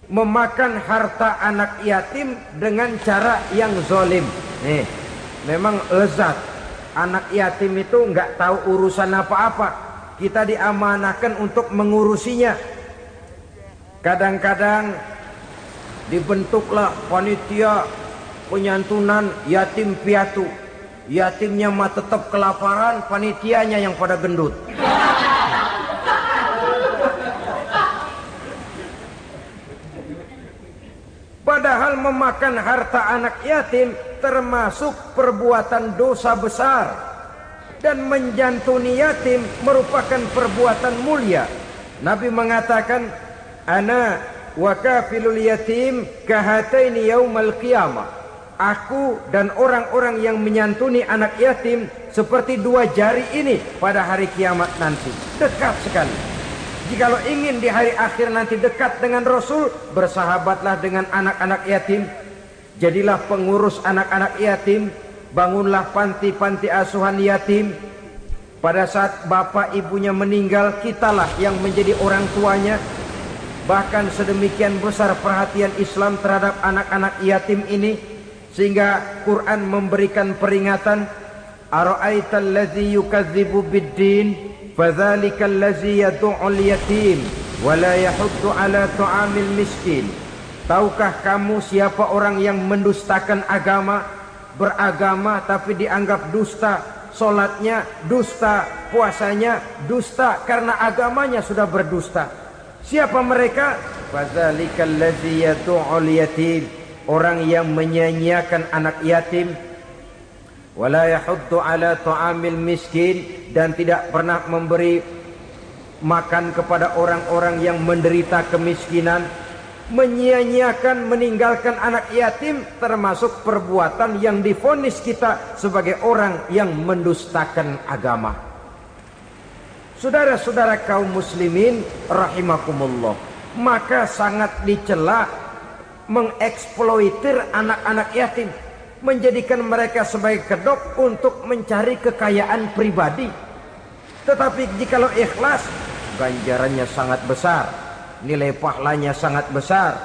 memakan harta anak yatim dengan cara yang zolim. Nih, memang lezat. Anak yatim itu nggak tahu urusan apa-apa. Kita diamanahkan untuk mengurusinya. Kadang-kadang dibentuklah panitia penyantunan yatim piatu. Yatimnya mah tetap kelaparan, panitianya yang pada gendut. Padahal memakan harta anak yatim termasuk perbuatan dosa besar, dan menjantuni yatim merupakan perbuatan mulia. Nabi mengatakan, ana wa kafilul yatim kahataini yaumal qiyamah. Aku dan orang-orang yang menyantuni anak yatim seperti dua jari ini pada hari kiamat nanti. Dekat sekali. Jikalau ingin di hari akhir nanti dekat dengan Rasul, bersahabatlah dengan anak-anak yatim. Jadilah pengurus anak-anak yatim. Bangunlah panti-panti asuhan yatim. Pada saat bapak ibunya meninggal, kitalah yang menjadi orang tuanya. Bahkan sedemikian besar perhatian Islam terhadap anak-anak yatim ini, sehingga Quran memberikan peringatan, ara'aital ladzi yukadzibu bid-din fadzalikal ladzi yad'ul yatim wa la yahuddu ala ta'amil miskin. Tahukah kamu siapa orang yang mendustakan agama, beragama tapi dianggap dusta, salatnya dusta, puasanya dusta karena agamanya sudah berdusta. Siapa mereka? Fadzalikal ladzi yad'ul yatim, orang yang menyia-nyiakan anak yatim, wala yahuddu ala ta'amil miskin, dan tidak pernah memberi makan kepada orang-orang yang menderita kemiskinan. Menyia-nyiakan, meninggalkan anak yatim termasuk perbuatan yang divonis kita sebagai orang yang mendustakan agama. Saudara-saudara kaum muslimin rahimakumullah, maka sangat dicela mengeksploitir anak-anak yatim, menjadikan mereka sebagai kedok untuk mencari kekayaan pribadi. Tetapi jikalau ikhlas, ganjarannya sangat besar, nilai pahalanya sangat besar.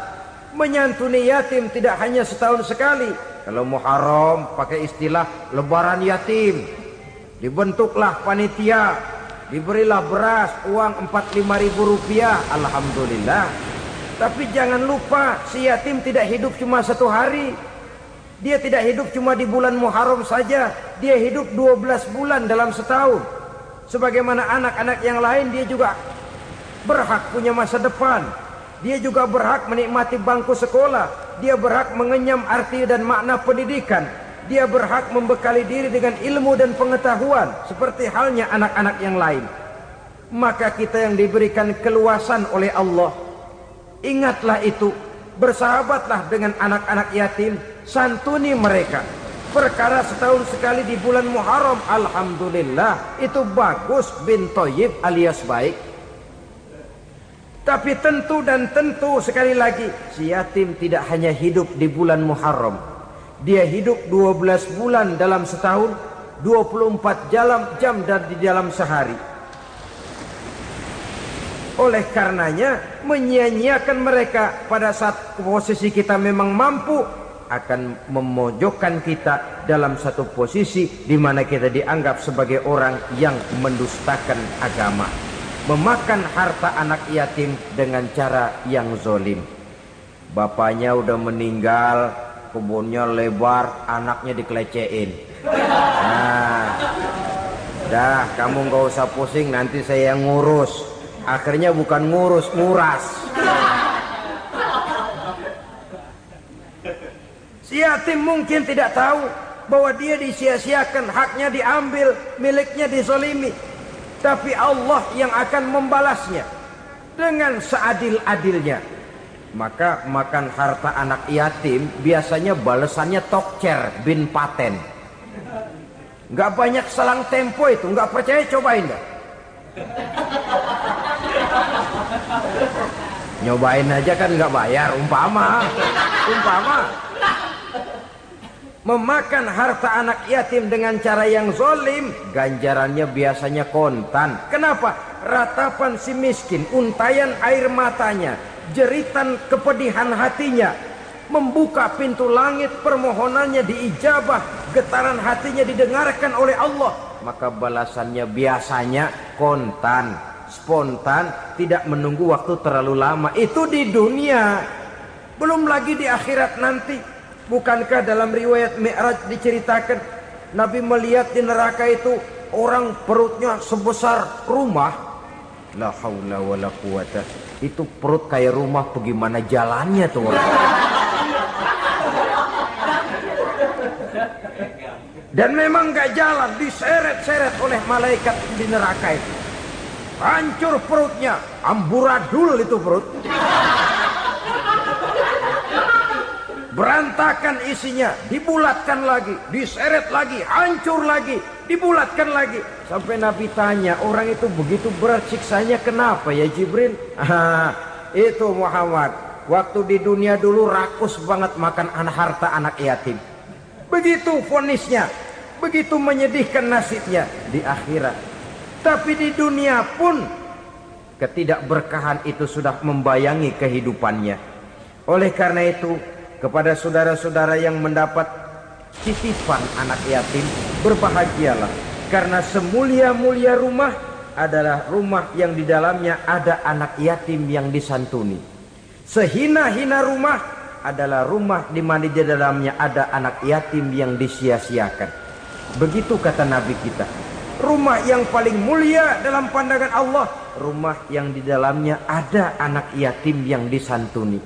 Menyantuni yatim tidak hanya setahun sekali. Kalau Muharram pakai istilah lebaran yatim, dibentuklah panitia, diberilah beras, uang 45.000 rupiah, alhamdulillah. Tapi jangan lupa, si yatim tidak hidup cuma satu hari. Dia tidak hidup cuma di bulan Muharram saja. Dia hidup 12 bulan dalam setahun. Sebagaimana anak-anak yang lain, dia juga berhak punya masa depan. Dia juga berhak menikmati bangku sekolah. Dia berhak mengenyam arti dan makna pendidikan. Dia berhak membekali diri dengan ilmu dan pengetahuan, seperti halnya anak-anak yang lain. Maka kita yang diberikan keluasan oleh Allah, ingatlah itu, bersahabatlah dengan anak-anak yatim, santuni mereka. Perkara setahun sekali di bulan Muharram, alhamdulillah, itu bagus, bin Thayyib alias baik. Tapi tentu dan tentu sekali lagi, si yatim tidak hanya hidup di bulan Muharram. Dia hidup 12 bulan dalam setahun, 24 jam di dalam sehari. Oleh karenanya, menyia-nyiakan mereka pada saat posisi kita memang mampu akan memojokkan kita dalam satu posisi di mana kita dianggap sebagai orang yang mendustakan agama, memakan harta anak yatim dengan cara yang zolim. Bapaknya udah meninggal, kebunnya lebar, anaknya dikelecehin. Nah, dah kamu nggak usah pusing, nanti saya yang ngurus. Akhirnya bukan ngurus, nguras. Si yatim mungkin tidak tahu bahwa dia disia-siakan, haknya diambil, miliknya dizolimi. Tapi Allah yang akan membalasnya dengan seadil-adilnya. Maka makan harta anak yatim biasanya balasannya tokcer bin paten. Nggak banyak selang tempo itu, nggak percaya cobain dah. Nyobain aja kan nggak bayar, umpama memakan harta anak yatim dengan cara yang zolim, ganjarannya biasanya kontan. Kenapa? ratapan si miskin, untayan air matanya, jeritan kepedihan hatinya, membuka pintu langit, permohonannya diijabah, getaran hatinya didengarkan oleh Allah, maka balasannya biasanya kontan, spontan, tidak menunggu waktu terlalu lama. Itu di dunia, belum lagi di akhirat nanti. Bukankah dalam riwayat Mi'raj diceritakan Nabi melihat di neraka itu orang perutnya sebesar rumah. La haula wala quwata. Itu perut kayak rumah, bagaimana jalannya tuh orang? Dan memang gak jalan, diseret-seret oleh malaikat di neraka itu. Hancur perutnya, amburadul itu perut. Berantakan isinya, dibulatkan lagi, diseret lagi, hancur lagi, dibulatkan lagi. Sampai Nabi tanya, orang itu begitu berat siksanya kenapa ya Jibril? Itu Muhammad, waktu di dunia dulu rakus banget makan harta anak yatim. Begitu vonisnya, begitu menyedihkan nasibnya di akhirat. Tapi di dunia pun ketidakberkahan itu sudah membayangi kehidupannya. Oleh karena itu, kepada saudara-saudara yang mendapat titipan anak yatim, berbahagialah, karena semulia-mulia rumah adalah rumah yang di dalamnya ada anak yatim yang disantuni. Sehina-hina rumah adalah rumah di mana di dalamnya ada anak yatim yang disia-siakan. Begitu kata Nabi kita. Rumah yang paling mulia dalam pandangan Allah, rumah yang di dalamnya ada anak yatim yang disantuni.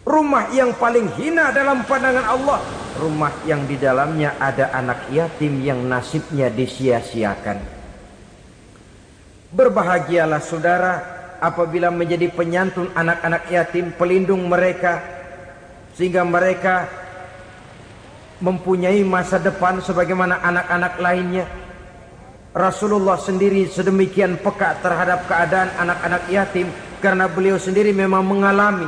Rumah yang paling hina dalam pandangan Allah, rumah yang di dalamnya ada anak yatim yang nasibnya disia-siakan. Berbahagialah saudara apabila menjadi penyantun anak-anak yatim, pelindung mereka, sehingga mereka mempunyai masa depan sebagaimana anak-anak lainnya. Rasulullah sendiri sedemikian peka terhadap keadaan anak-anak yatim karena beliau sendiri memang mengalami.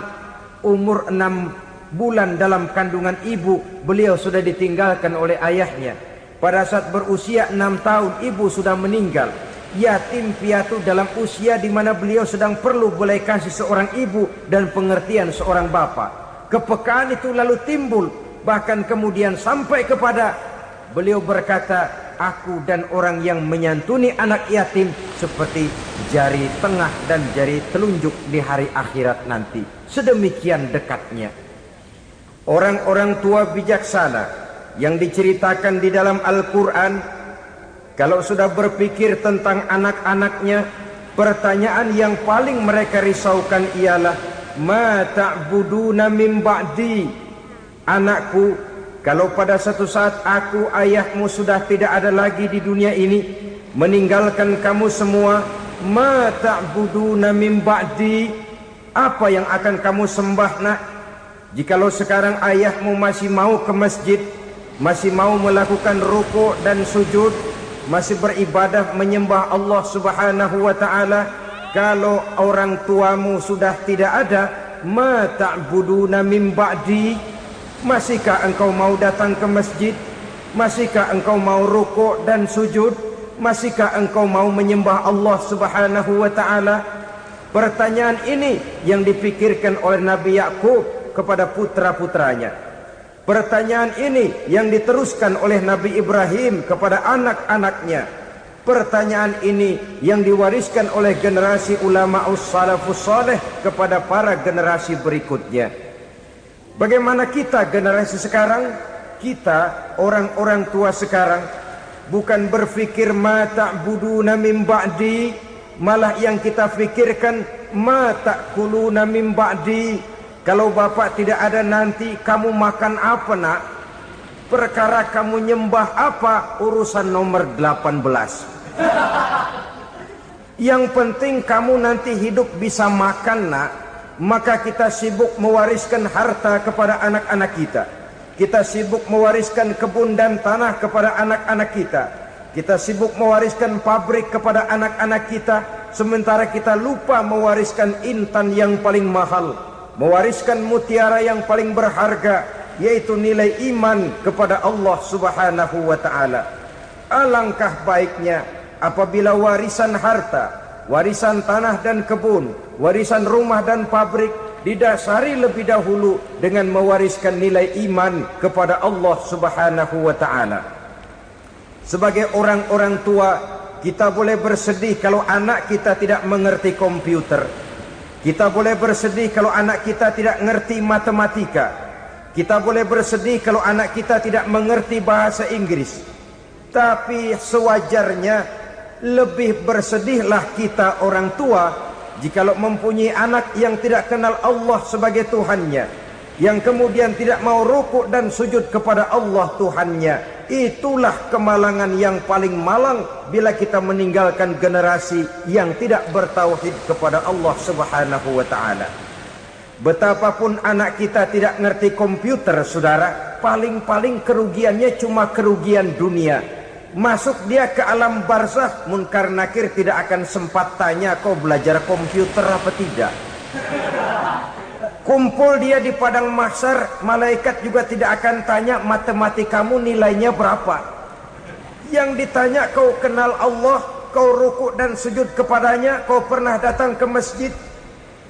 Umur 6 bulan dalam kandungan ibu, beliau sudah ditinggalkan oleh ayahnya. Pada saat berusia 6 tahun, ibu sudah meninggal. Yatim piatu dalam usia di mana beliau sedang perlu belas kasih seorang ibu dan pengertian seorang bapak. Kepekaan itu lalu timbul, bahkan kemudian sampai kepada beliau berkata, aku dan orang yang menyantuni anak yatim seperti jari tengah dan jari telunjuk di hari akhirat nanti. Sedemikian dekatnya. Orang-orang tua bijaksana yang diceritakan di dalam Al-Quran, kalau sudah berpikir tentang anak-anaknya, pertanyaan yang paling mereka risaukan ialah, ma ta'buduna min ba'di? Anakku, kalau pada satu saat aku, ayahmu sudah tidak ada lagi di dunia ini, meninggalkan kamu semua, ma ta'buduna min ba'di? Apa yang akan kamu sembah nak? Jikalau sekarang ayahmu masih mau ke masjid, masih mau melakukan rukuk dan sujud, masih beribadah menyembah Allah Subhanahu wa ta'ala, kalau orang tuamu sudah tidak ada, ma ta'buduna min ba'di? Masihkah engkau mau datang ke masjid? Masihkah engkau mau rukuk dan sujud? Masihkah engkau mau menyembah Allah Subhanahu wa ta'ala? Pertanyaan ini yang dipikirkan oleh Nabi Yakub kepada putra-putranya. Pertanyaan ini yang diteruskan oleh Nabi Ibrahim kepada anak-anaknya. Pertanyaan ini yang diwariskan oleh generasi ulama salafus saleh kepada para generasi berikutnya. Bagaimana kita generasi sekarang? Kita orang-orang tua sekarang bukan berfikir ma ta'buduna min ba'di, malah yang kita fikirkan ma ta'kuluna min ba'di. Kalau bapak tidak ada nanti kamu makan apa nak? Perkara kamu nyembah apa urusan nomor 18. Yang penting kamu nanti hidup bisa makan nak. Maka kita sibuk mewariskan harta kepada anak-anak kita. Kita sibuk mewariskan kebun dan tanah kepada anak-anak kita. Kita sibuk mewariskan pabrik kepada anak-anak kita, sementara kita lupa mewariskan intan yang paling mahal, mewariskan mutiara yang paling berharga, yaitu nilai iman kepada Allah Subhanahu wa ta'ala. Alangkah baiknya apabila warisan harta, warisan tanah dan kebun, warisan rumah dan pabrik, didasari lebih dahulu dengan mewariskan nilai iman kepada Allah Subhanahu wa ta'ala. Sebagai orang-orang tua, kita boleh bersedih kalau anak kita tidak mengerti komputer. Kita boleh bersedih kalau anak kita tidak mengerti matematika. Kita boleh bersedih kalau anak kita tidak mengerti bahasa Inggris. Tapi sewajarnya lebih bersedihlah kita orang tua jikalau mempunyai anak yang tidak kenal Allah sebagai Tuhannya, yang kemudian tidak mau rukuk dan sujud kepada Allah Tuhannya. Itulah kemalangan yang paling malang bila kita meninggalkan generasi yang tidak bertauhid kepada Allah Subhanahu wa ta'ala. Betapapun anak kita tidak ngerti komputer, saudara, paling-paling kerugiannya cuma kerugian dunia. Masuk dia ke alam barzakh, munkar nakir tidak akan sempat tanya kau belajar komputer apa tidak. Kumpul dia di padang mahsyar, malaikat juga tidak akan tanya matematikamu nilainya berapa. Yang ditanya kau kenal Allah, kau rukuk dan sujud kepadanya, kau pernah datang ke masjid.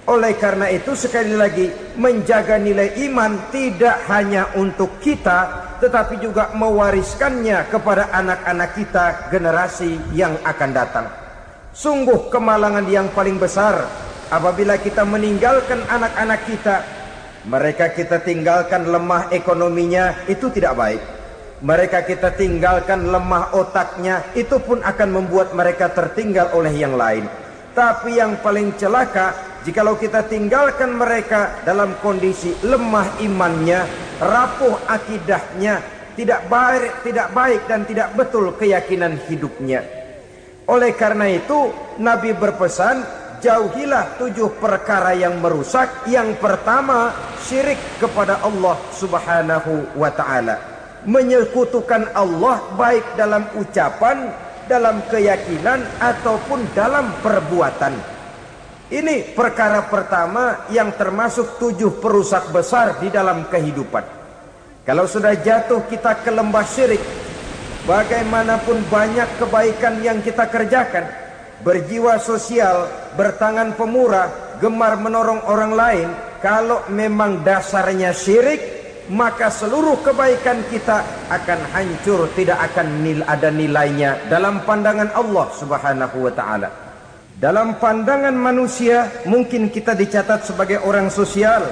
Oleh karena itu sekali lagi, menjaga nilai iman tidak hanya untuk kita, tetapi juga mewariskannya kepada anak-anak kita, generasi yang akan datang. Sungguh kemalangan yang paling besar apabila kita meninggalkan anak-anak kita. Mereka kita tinggalkan lemah ekonominya, itu tidak baik. Mereka kita tinggalkan lemah otaknya, itu pun akan membuat mereka tertinggal oleh yang lain. Tapi yang paling celaka, jikalau kita tinggalkan mereka dalam kondisi lemah imannya, rapuh akidahnya, tidak baik dan tidak betul keyakinan hidupnya. Oleh karena itu Nabi berpesan, jauhilah 7 perkara yang merusak. Yang pertama, syirik kepada Allah Subhanahu wa ta'ala. Menyekutukan Allah baik dalam ucapan, dalam keyakinan ataupun dalam perbuatan. Ini perkara pertama yang termasuk 7 perusak besar di dalam kehidupan. Kalau sudah jatuh kita ke lembah syirik, bagaimanapun banyak kebaikan yang kita kerjakan, berjiwa sosial, bertangan pemurah, gemar menolong orang lain, kalau memang dasarnya syirik, maka seluruh kebaikan kita akan hancur, tidak akan ada nilainya dalam pandangan Allah Subhanahu wa ta'ala. Dalam pandangan manusia, mungkin kita dicatat sebagai orang sosial,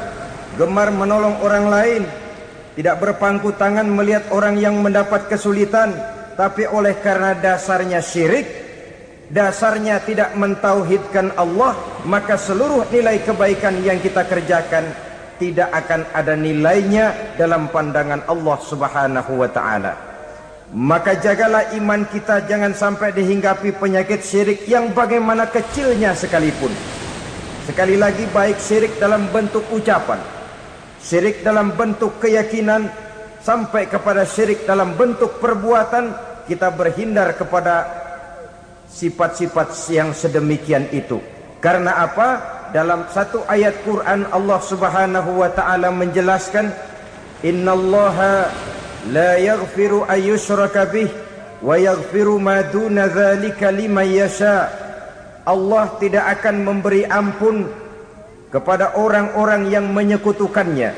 gemar menolong orang lain, tidak berpangku tangan melihat orang yang mendapat kesulitan. Tapi oleh karena dasarnya syirik, dasarnya tidak mentauhidkan Allah, maka seluruh nilai kebaikan yang kita kerjakan tidak akan ada nilainya dalam pandangan Allah Subhanahu wa ta'ala. Maka jagalah iman kita, jangan sampai dihinggapi penyakit syirik yang bagaimana kecilnya sekalipun. Sekali lagi, baik syirik dalam bentuk ucapan, syirik dalam bentuk keyakinan, sampai kepada syirik dalam bentuk perbuatan, kita berhindar kepada sifat-sifat yang sedemikian itu. Karena apa? Dalam satu ayat Quran Allah Subhanahu wa ta'ala menjelaskan, innallaha la yaghfiru ayyushraka bih wa yaghfiru ma duna dzalika liman yasha. Allah tidak akan memberi ampun kepada orang-orang yang menyekutukannya,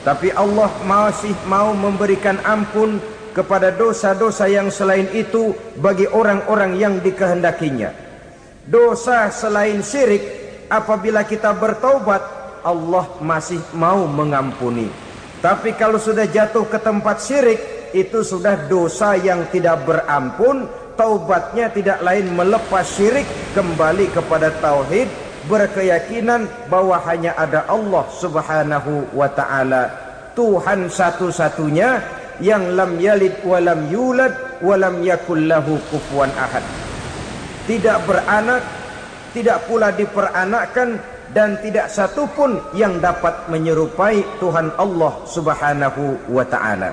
tapi Allah masih mau memberikan ampun kepada dosa-dosa yang selain itu bagi orang-orang yang dikehendakinya. Dosa selain syirik, apabila kita bertaubat, Allah masih mau mengampuni. Tapi kalau sudah jatuh ke tempat syirik, itu sudah dosa yang tidak berampun. Taubatnya tidak lain melepas syirik, kembali kepada tauhid, berkeyakinan bahwa hanya ada Allah Subhanahu wa ta'ala, Tuhan satu-satunya, yang lam yalid walam yulad walam yakul lahu kufuwan ahad. Tidak beranak, tidak pula diperanakkan, dan tidak satu pun yang dapat menyerupai Tuhan Allah Subhanahu wa ta'ala.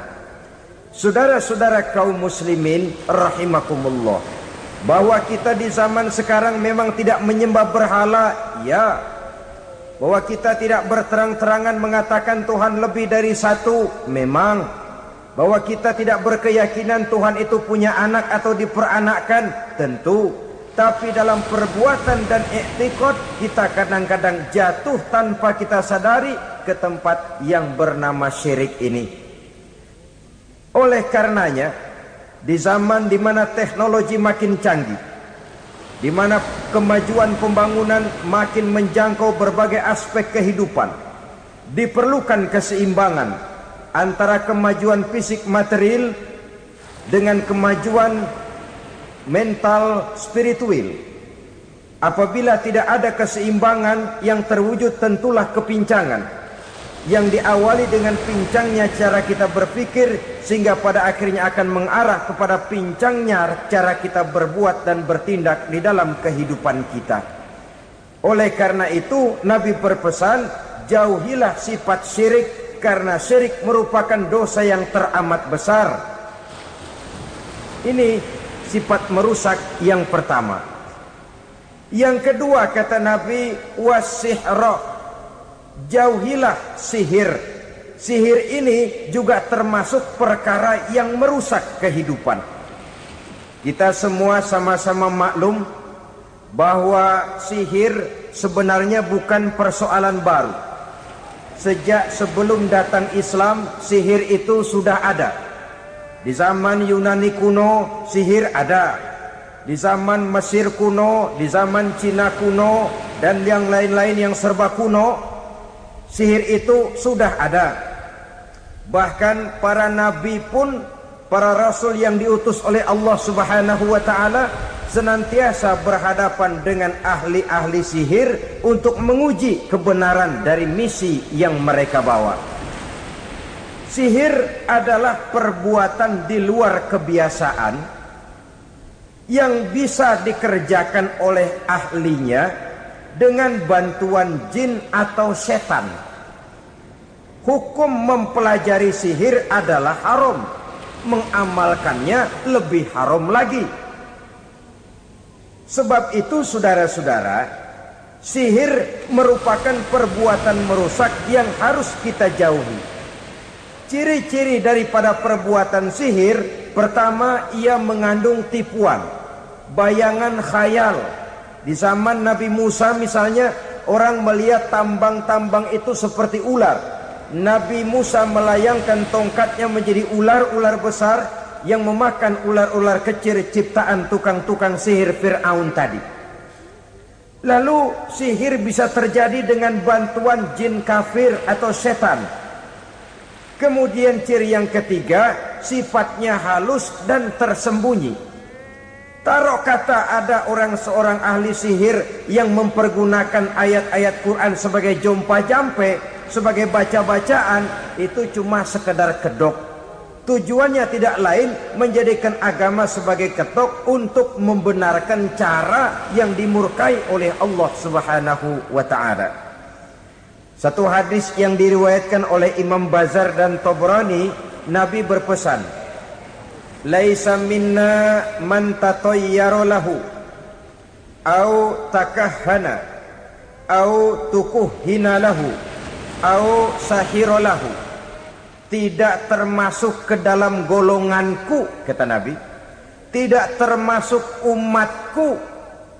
Saudara-saudara kaum muslimin rahimakumullah, bahwa kita di zaman sekarang memang tidak menyembah berhala, ya. Bahwa kita tidak berterang-terangan mengatakan Tuhan lebih dari satu, memang. Bahwa kita tidak berkeyakinan Tuhan itu punya anak atau diperanakkan, tentu. Tapi dalam perbuatan dan i'tiqad kita kadang-kadang jatuh tanpa kita sadari ke tempat yang bernama syirik ini. Oleh karenanya, di zaman di mana teknologi makin canggih, di mana kemajuan pembangunan makin menjangkau berbagai aspek kehidupan, diperlukan keseimbangan antara kemajuan fisik material dengan kemajuan mental spiritual. Apabila tidak ada keseimbangan, yang terwujud tentulah kepincangan, yang diawali dengan pincangnya cara kita berpikir, sehingga pada akhirnya akan mengarah kepada pincangnya cara kita berbuat dan bertindak di dalam kehidupan kita. Oleh karena itu Nabi berpesan, jauhilah sifat syirik, karena syirik merupakan dosa yang teramat besar. Ini sifat merusak yang pertama. Yang kedua, kata Nabi, wasihra, jauhilah sihir. Sihir ini juga termasuk perkara yang merusak kehidupan. Kita semua sama-sama maklum bahwa sihir sebenarnya bukan persoalan baru. Sejak sebelum datang Islam, sihir itu sudah ada. Di zaman Yunani kuno, sihir ada. Di zaman Mesir kuno, di zaman Cina kuno, dan yang lain-lain yang serba kuno, sihir itu sudah ada. Bahkan para nabi pun, para rasul yang diutus oleh Allah Subhanahu wa ta'ala, senantiasa berhadapan dengan ahli-ahli sihir untuk menguji kebenaran dari misi yang mereka bawa. Sihir adalah perbuatan di luar kebiasaan yang bisa dikerjakan oleh ahlinya dengan bantuan jin atau setan. Hukum mempelajari sihir adalah haram, mengamalkannya lebih haram lagi. Sebab itu saudara-saudara, sihir merupakan perbuatan merusak yang harus kita jauhi. Ciri-ciri daripada perbuatan sihir, pertama, ia mengandung tipuan, bayangan khayal. Di zaman Nabi Musa misalnya, orang melihat tambang-tambang itu seperti ular. Nabi Musa melayangkan tongkatnya menjadi ular-ular besar yang memakan ular-ular kecil ciptaan tukang-tukang sihir Fir'aun tadi. Lalu sihir bisa terjadi dengan bantuan jin kafir atau setan. Kemudian ciri yang ketiga, sifatnya halus dan tersembunyi. Taruh kata ada seorang ahli sihir yang mempergunakan ayat-ayat Quran sebagai jompa-jampe, sebagai baca-bacaan, itu cuma sekedar kedok. Tujuannya tidak lain menjadikan agama sebagai ketok untuk membenarkan cara yang dimurkai oleh Allah Subhanahu wa ta'ala. Satu hadis yang diriwayatkan oleh Imam Bazar dan Tabrani, Nabi berpesan, laisa minna man tatayyara lahu au takahhana au tukuhhina lahu au sahira lahu. Tidak termasuk ke dalam golonganku, kata Nabi. Tidak termasuk umatku.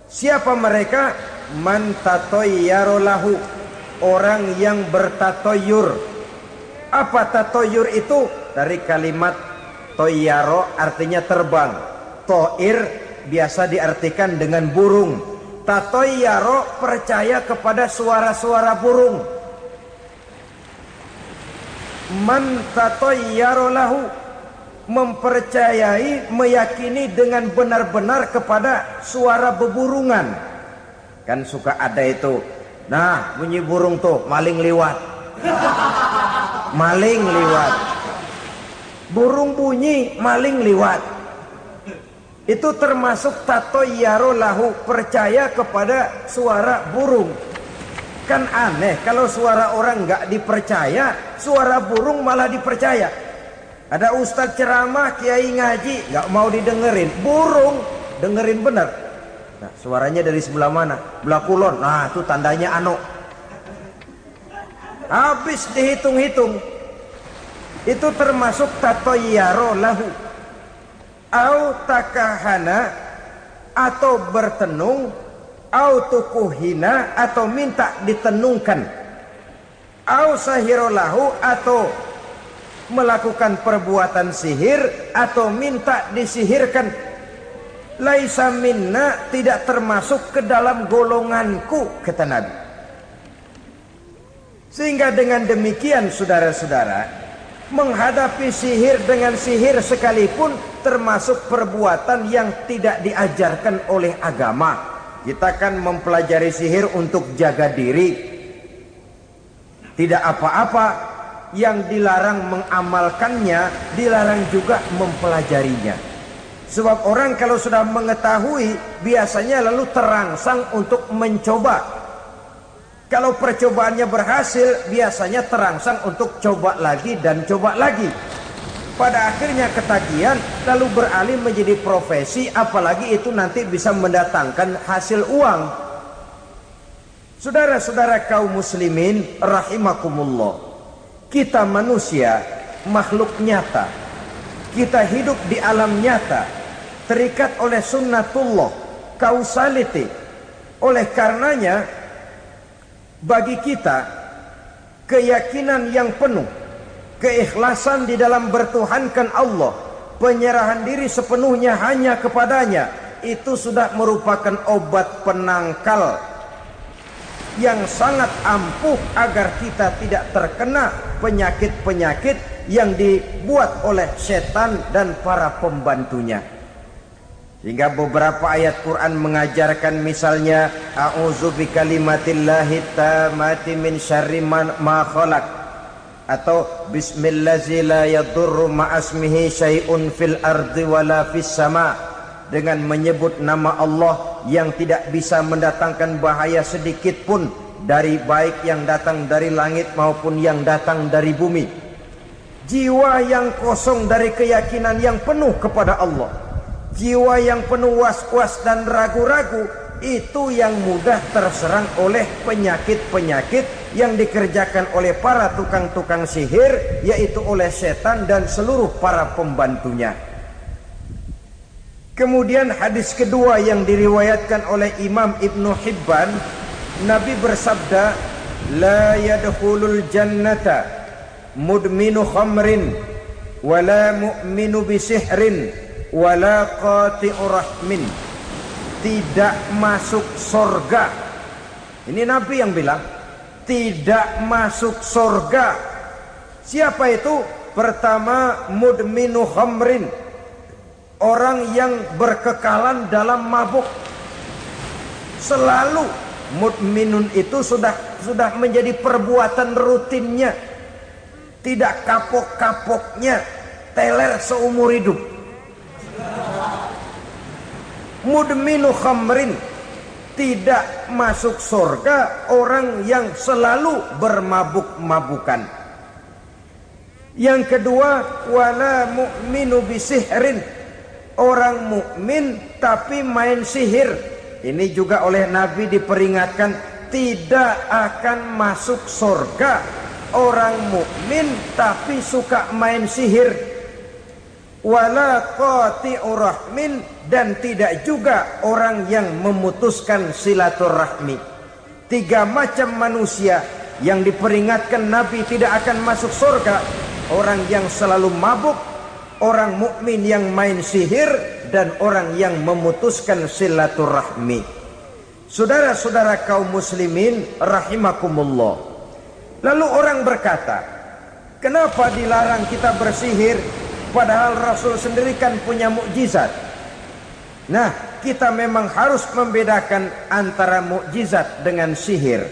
Siapa mereka? Man tatayyara lahu, orang yang bertatoyur. Apa tatoyur itu? Dari kalimat toyaro, artinya terbang. Toir biasa diartikan dengan burung. Tatoyaro percaya kepada suara-suara burung. Man tatoyaro lahu, mempercayai, meyakini dengan benar-benar kepada suara beburungan. Kan suka ada itu, nah bunyi burung tuh, maling liwat. Maling liwat. Burung bunyi, maling liwat. Itu termasuk tatoyaro lahu, percaya kepada suara burung. Kan aneh kalau suara orang nggak dipercaya, suara burung malah dipercaya. Ada ustadz ceramah, kiai ngaji, nggak mau didengerin, burung dengerin bener. Nah, suaranya dari sebelah mana? Belah kulon. Nah, itu tandanya ano. Habis dihitung-hitung, itu termasuk tatoyaro lahu. Au takahana, atau bertenung, autukuhina atau minta ditenungkan, au sahirolahu atau melakukan perbuatan sihir atau minta disihirkan. Laisa minna, tidak termasuk ke dalam golonganku, kata Nabi. Sehingga dengan demikian saudara-saudara, menghadapi sihir dengan sihir sekalipun termasuk perbuatan yang tidak diajarkan oleh agama. Kita kan mempelajari sihir untuk jaga diri, tidak apa-apa. Yang dilarang mengamalkannya, dilarang juga mempelajarinya. Sebab orang kalau sudah mengetahui, biasanya lalu terangsang untuk mencoba. Kalau percobaannya berhasil, biasanya terangsang untuk coba lagi dan coba lagi. Pada akhirnya ketagihan, lalu beralih menjadi profesi, apalagi itu nanti bisa mendatangkan hasil uang. Saudara-saudara kaum muslimin rahimakumullah, kita manusia makhluk nyata, kita hidup di alam nyata, terikat oleh sunnatullah, causality. Oleh karenanya bagi kita keyakinan yang penuh, keikhlasan di dalam bertuhankan Allah, penyerahan diri sepenuhnya hanya kepadanya, itu sudah merupakan obat penangkal yang sangat ampuh agar kita tidak terkena penyakit-penyakit yang dibuat oleh setan dan para pembantunya. Sehingga beberapa ayat Quran mengajarkan, misalnya a'udzu bikalimatillahi tammati min syarri ma khalaq, atau bismillazi la yadurru ma'asmihi syai'un fil ardi wala fis sama, dengan menyebut nama Allah yang tidak bisa mendatangkan bahaya sedikit pun, dari baik yang datang dari langit maupun yang datang dari bumi. Jiwa yang kosong dari keyakinan yang penuh kepada Allah, jiwa yang penuh was-was dan ragu-ragu, itu yang mudah terserang oleh penyakit-penyakit yang dikerjakan oleh para tukang-tukang sihir, yaitu oleh setan dan seluruh para pembantunya. Kemudian hadis kedua yang diriwayatkan oleh Imam Ibnu Hibban, Nabi bersabda, la yadkhulul jannata mudminu khamrin wala mu'minu bisihrin wala qati'u rahmin. Tidak masuk surga. Ini Nabi yang bilang, tidak masuk surga. Siapa itu? Pertama, mudminu khamrin, orang yang berkekalan dalam mabuk. Selalu mudminun itu sudah menjadi perbuatan rutinnya, tidak kapok-kapoknya, teler seumur hidup. Mudminu khamrin, tidak masuk surga orang yang selalu bermabuk-mabukan. Yang kedua, wala mu'minu bisihrin, orang mukmin tapi main sihir. Ini juga oleh Nabi diperingatkan, tidak akan masuk surga orang mukmin tapi suka main sihir. Wala qati'u rahmin, dan tidak juga orang yang memutuskan silaturahmi. Tiga macam manusia yang diperingatkan Nabi tidak akan masuk surga: orang yang selalu mabuk, orang mukmin yang main sihir, dan orang yang memutuskan silaturahmi. Saudara-saudara kaum muslimin rahimakumullah. Lalu orang berkata, kenapa dilarang kita bersihir padahal Rasul sendiri kan punya mukjizat? Nah, kita memang harus membedakan antara mukjizat dengan sihir.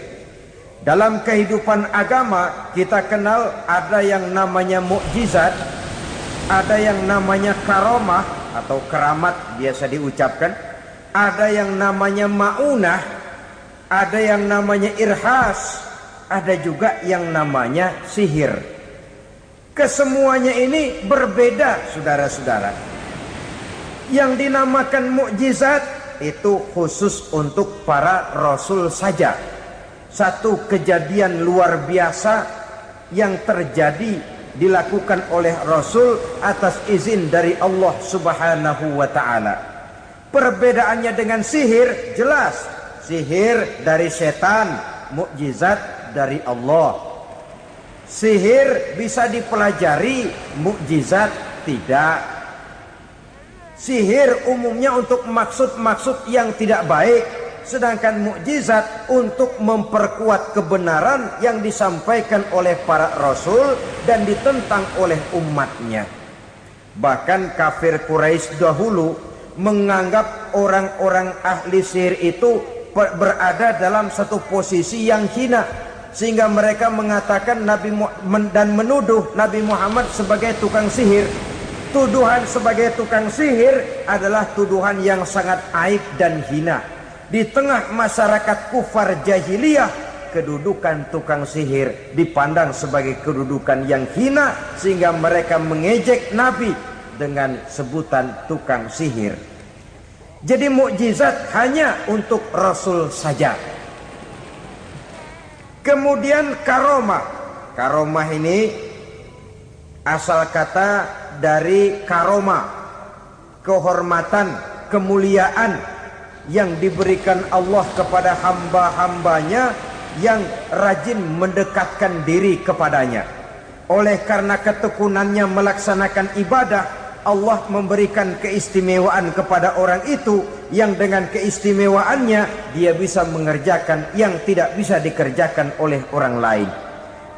Dalam kehidupan agama kita kenal ada yang namanya mukjizat, ada yang namanya karomah atau keramat biasa diucapkan, ada yang namanya maunah, ada yang namanya irhas, ada juga yang namanya sihir. Kesemuanya ini berbeda, saudara-saudara. Yang dinamakan mukjizat itu khusus untuk para rasul saja. Satu kejadian luar biasa yang terjadi dilakukan oleh Rasul atas izin dari Allah Subhanahu wa ta'ala. Perbedaannya dengan sihir jelas. Sihir dari setan, mukjizat dari Allah. Sihir bisa dipelajari, mukjizat tidak. Sihir umumnya untuk maksud-maksud yang tidak baik, sedangkan mukjizat untuk memperkuat kebenaran yang disampaikan oleh para rasul dan ditentang oleh umatnya. Bahkan kafir Quraisy dahulu menganggap orang-orang ahli sihir itu berada dalam satu posisi yang hina, sehingga mereka mengatakan dan menuduh Nabi Muhammad sebagai tukang sihir. Tuduhan sebagai tukang sihir adalah tuduhan yang sangat aib dan hina. Di tengah masyarakat kufar jahiliyah, kedudukan tukang sihir dipandang sebagai kedudukan yang hina, sehingga mereka mengejek Nabi dengan sebutan tukang sihir. Jadi mukjizat hanya untuk Rasul saja. Kemudian karomah. Karomah ini asal kata dari karomah, kehormatan, kemuliaan yang diberikan Allah kepada hamba-hambanya yang rajin mendekatkan diri kepadanya. Oleh karena ketekunannya melaksanakan ibadah, Allah memberikan keistimewaan kepada orang itu, yang dengan keistimewaannya dia bisa mengerjakan yang tidak bisa dikerjakan oleh orang lain.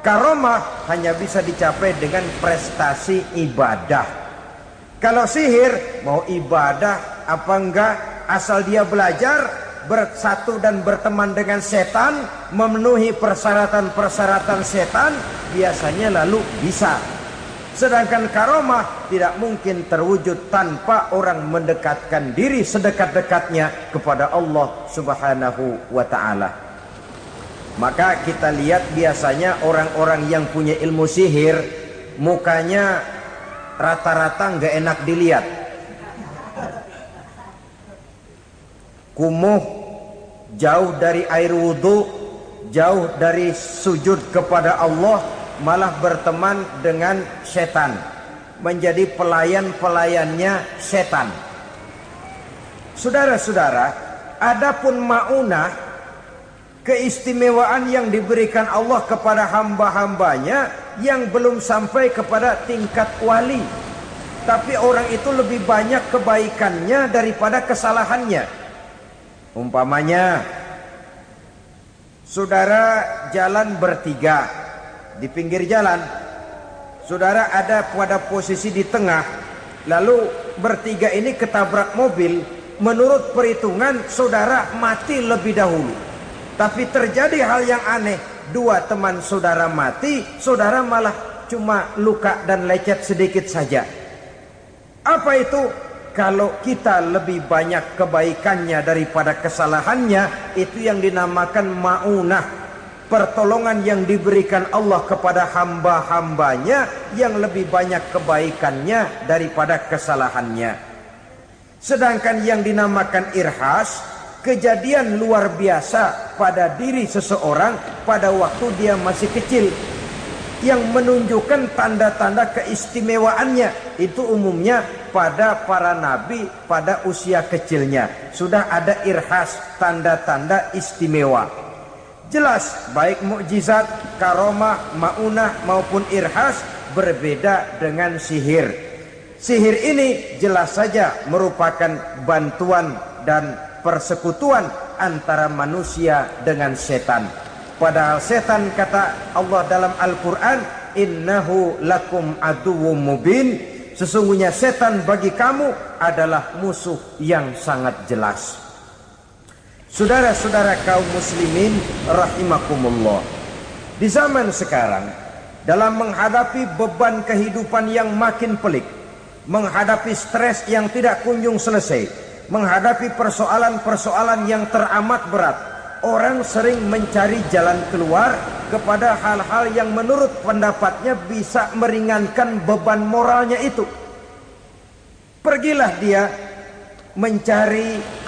Karomah hanya bisa dicapai dengan prestasi ibadah. Kalau sihir mau ibadah apa enggak, asal dia belajar, bersatu dan berteman dengan setan, memenuhi persyaratan-persyaratan setan, biasanya lalu bisa. Sedangkan karomah tidak mungkin terwujud tanpa orang mendekatkan diri sedekat-dekatnya kepada Allah Subhanahu wa ta'ala. Maka kita lihat biasanya orang-orang yang punya ilmu sihir, mukanya rata-rata nggak enak dilihat. Kumuh, jauh dari air wudhu, jauh dari sujud kepada Allah, malah berteman dengan setan, menjadi pelayan-pelayannya setan. Saudara-saudara, adapun maunah, keistimewaan yang diberikan Allah kepada hamba-hambanya yang belum sampai kepada tingkat wali, tapi orang itu lebih banyak kebaikannya daripada kesalahannya. Umpamanya, saudara jalan bertiga di pinggir jalan, saudara ada pada posisi di tengah, lalu bertiga ini ketabrak mobil. Menurut perhitungan saudara mati lebih dahulu, tapi terjadi hal yang aneh, dua teman saudara mati, saudara malah cuma luka dan lecet sedikit saja. Apa itu? Kalau kita lebih banyak kebaikannya daripada kesalahannya, itu yang dinamakan maunah, pertolongan yang diberikan Allah kepada hamba-hambanya yang lebih banyak kebaikannya daripada kesalahannya. Sedangkan yang dinamakan irhas, kejadian luar biasa pada diri seseorang pada waktu dia masih kecil, yang menunjukkan tanda-tanda keistimewaannya. Itu umumnya pada para nabi pada usia kecilnya sudah ada irhas, tanda-tanda istimewa. Jelas baik mukjizat, karomah, maunah maupun irhas berbeda dengan sihir. Sihir ini jelas saja merupakan bantuan dan persekutuan antara manusia dengan setan. Padahal setan, kata Allah dalam Al-Quran, innahu lakum aduwwum mubin, sesungguhnya setan bagi kamu adalah musuh yang sangat jelas. Saudara-saudara kaum muslimin rahimakumullah, di zaman sekarang dalam menghadapi beban kehidupan yang makin pelik, menghadapi stres yang tidak kunjung selesai, menghadapi persoalan-persoalan yang teramat berat, orang sering mencari jalan keluar kepada hal-hal yang menurut pendapatnya bisa meringankan beban moralnya itu. Pergilah dia mencari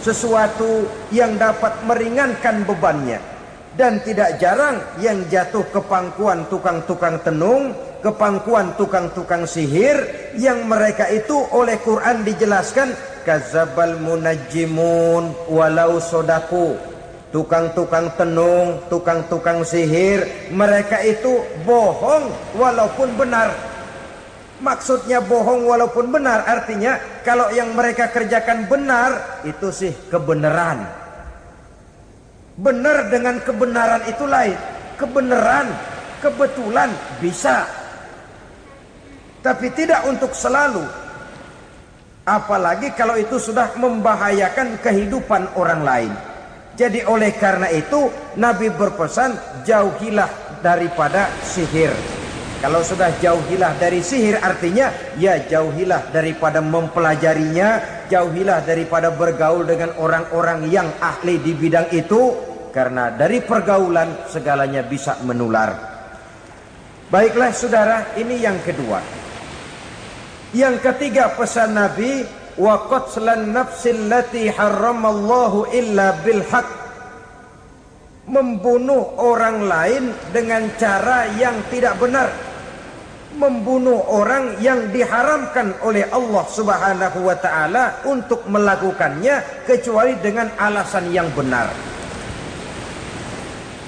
sesuatu yang dapat meringankan bebannya. Dan tidak jarang yang jatuh ke pangkuan tukang-tukang tenung, ke pangkuan tukang-tukang sihir, yang mereka itu oleh Quran dijelaskan kazabal munajjimun walau sodaku. Tukang-tukang tenung, tukang-tukang sihir, mereka itu bohong walaupun benar. Maksudnya bohong walaupun benar, artinya kalau yang mereka kerjakan benar, itu sih kebenaran. Benar dengan kebenaran itu lain. Kebenaran, kebetulan bisa, tapi tidak untuk selalu. Apalagi kalau itu sudah membahayakan kehidupan orang lain. Jadi oleh karena itu Nabi berpesan, jauhilah daripada sihir. Kalau sudah jauhilah dari sihir, artinya ya jauhilah daripada mempelajarinya, jauhilah daripada bergaul dengan orang-orang yang ahli di bidang itu, karena dari pergaulan segalanya bisa menular. Baiklah saudara, ini yang kedua. Yang ketiga pesan Nabi, wa qatlan nafsil lati harramallahu illa bil haq. Membunuh orang lain dengan cara yang tidak benar. Membunuh orang yang diharamkan oleh Allah Subhanahu wa taala untuk melakukannya kecuali dengan alasan yang benar.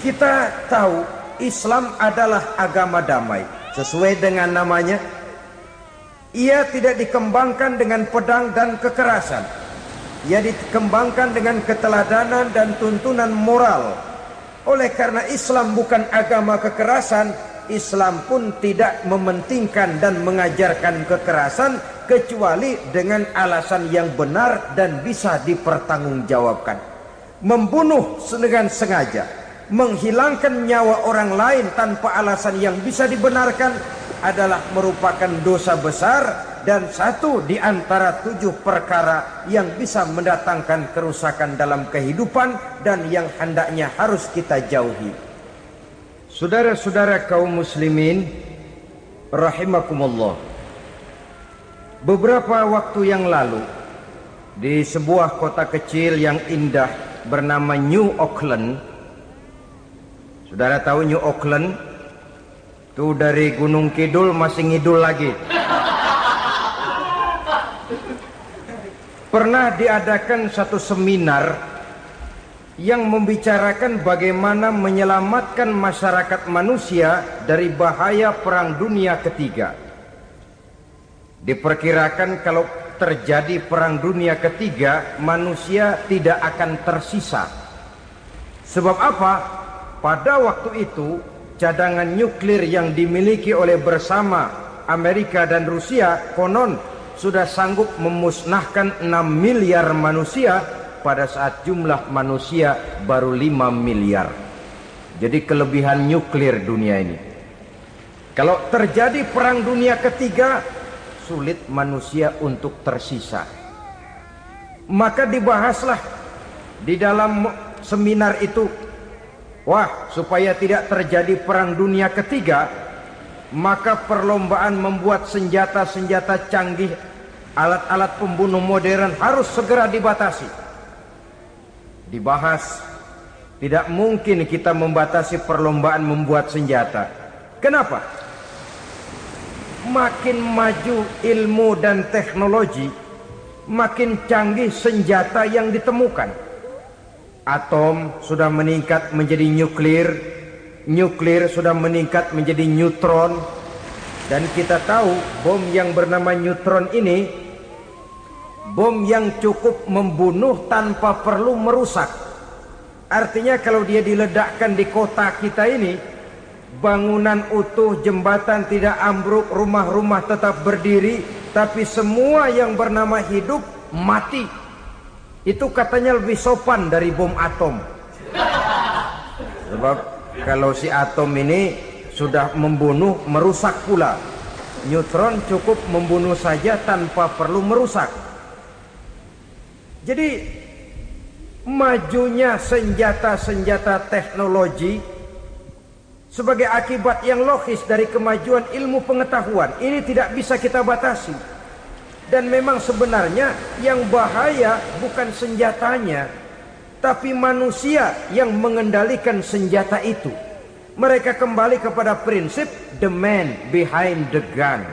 Kita tahu Islam adalah agama damai. Sesuai dengan namanya, ia tidak dikembangkan dengan pedang dan kekerasan. Ia dikembangkan dengan keteladanan dan tuntunan moral. Oleh karena Islam bukan agama kekerasan, Islam pun tidak mementingkan dan mengajarkan kekerasan kecuali dengan alasan yang benar dan bisa dipertanggungjawabkan. Membunuh dengan sengaja, menghilangkan nyawa orang lain tanpa alasan yang bisa dibenarkan adalah merupakan dosa besar dan satu di antara 7 perkara yang bisa mendatangkan kerusakan dalam kehidupan dan yang hendaknya harus kita jauhi. Saudara-saudara kaum muslimin rahimakumullah, beberapa waktu yang lalu di sebuah kota kecil yang indah bernama New Auckland. Saudara tahu New Auckland? Itu dari Gunung Kidul masih ngidul lagi. Pernah diadakan satu seminar yang membicarakan bagaimana menyelamatkan masyarakat manusia dari bahaya Perang Dunia Ketiga. Diperkirakan kalau terjadi Perang Dunia Ketiga, manusia tidak akan tersisa. Sebab apa? Pada waktu itu cadangan nuklir yang dimiliki oleh bersama Amerika dan Rusia konon sudah sanggup memusnahkan 6 miliar manusia pada saat jumlah manusia baru 5 miliar. Jadi kelebihan nuklir dunia ini. Kalau terjadi Perang Dunia Ketiga, sulit manusia untuk tersisa. Maka dibahaslah di dalam seminar itu, wah, supaya tidak terjadi Perang Dunia Ketiga, maka perlombaan membuat senjata-senjata canggih, alat-alat pembunuh modern harus segera dibatasi. Dibahas, tidak mungkin kita membatasi perlombaan membuat senjata. Kenapa? Makin maju ilmu dan teknologi, makin canggih senjata yang ditemukan. Atom sudah meningkat menjadi nuklir, nuklir sudah meningkat menjadi neutron, dan kita tahu bom yang bernama neutron ini bom yang cukup membunuh tanpa perlu merusak. Artinya kalau dia diledakkan di kota kita ini, bangunan utuh, jembatan tidak ambruk, rumah-rumah tetap berdiri, tapi semua yang bernama hidup mati. Itu katanya lebih sopan dari bom atom. Sebab kalau si atom ini sudah membunuh, merusak pula. Neutron cukup membunuh saja tanpa perlu merusak. Jadi majunya senjata-senjata teknologi sebagai akibat yang logis dari kemajuan ilmu pengetahuan ini tidak bisa kita batasi. Dan memang sebenarnya yang bahaya bukan senjatanya, tapi manusia yang mengendalikan senjata itu. Mereka kembali kepada prinsip the man behind the gun.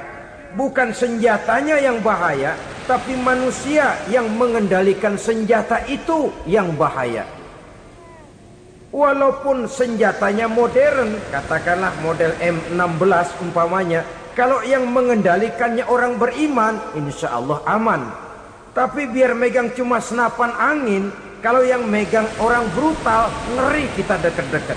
Bukan senjatanya yang bahaya, tapi manusia yang mengendalikan senjata itu yang bahaya. Walaupun senjatanya modern, katakanlah model M16 umpamanya, kalau yang mengendalikannya orang beriman, insya Allah aman. Tapi biar megang cuma senapan angin, kalau yang megang orang brutal, ngeri kita deket-deket.